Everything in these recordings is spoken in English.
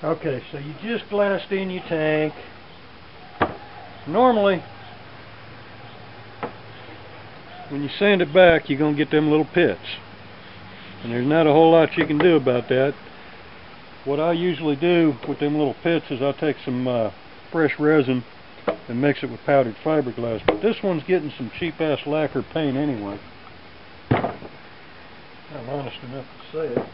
Okay, so you just glassed in your tank. Normally, when you sand it back, you're going to get them little pits. And there's not a whole lot you can do about that. What I usually do with them little pits is I'll take some fresh resin and mix it with powdered fiberglass. But this one's getting some cheap-ass lacquer paint anyway. I'm honest enough to say it.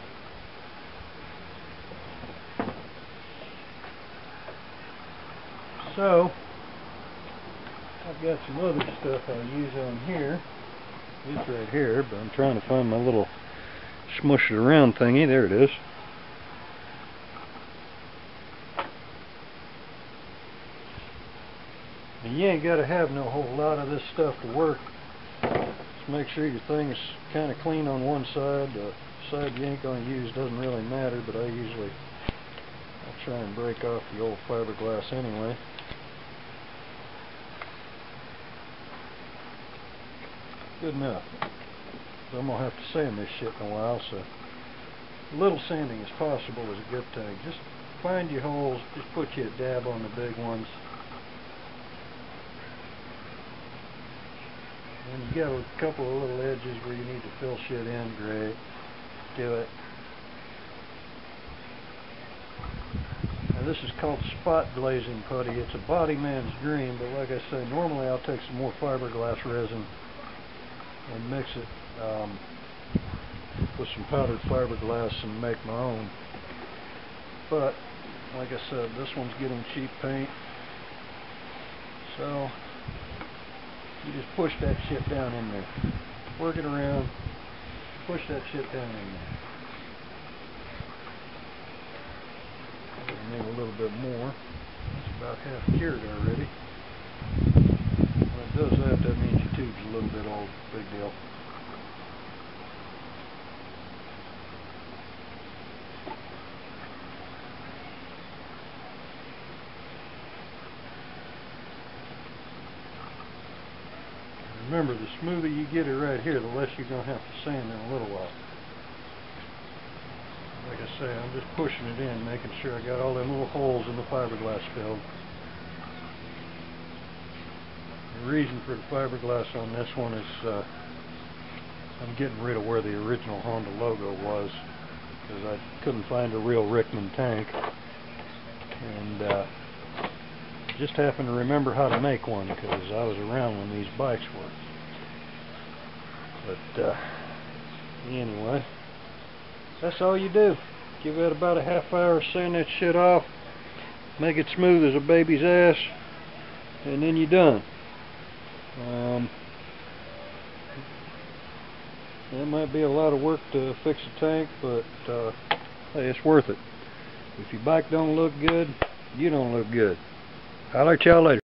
So, I've got some other stuff I'll use on here. It's right here, but I'm trying to find my little smush it around thingy. There it is. And you ain't got to have no whole lot of this stuff to work. Just make sure your thing is kind of clean on one side. The side you ain't going to use doesn't really matter, but I'll try and break off the old fiberglass anyway. Good enough. So I'm going to have to sand this shit in a while, so a little sanding as possible is a good thing. Just find your holes, just put you a dab on the big ones. And you got a couple of little edges where you need to fill shit in, great. Do it. Now this is called spot glazing putty. It's a body man's dream, but like I say, normally I'll take some more fiberglass resin and mix it with some powdered fiberglass and make my own. But like I said, this one's getting cheap paint, so you just push that shit down in there. Work it around, push that shit down in there. I need a little bit more. It's about half cured already. When it does that, that means your tube's a little bit old. Big deal. Remember, the smoother you get it right here, the less you're going to have to sand in a little while. Like I say, I'm just pushing it in, making sure I got all them little holes in the fiberglass filled. The reason for the fiberglass on this one is I'm getting rid of where the original Honda logo was, because I couldn't find a real Rickmann tank, and just happened to remember how to make one because I was around when these bikes were. But anyway, that's all you do. Give it about a half hour, sand that shit off, make it smooth as a baby's ass, and then you're done. It might be a lot of work to fix a tank, but hey, it's worth it. If your bike don't look good, you don't look good. I'll let y'all later.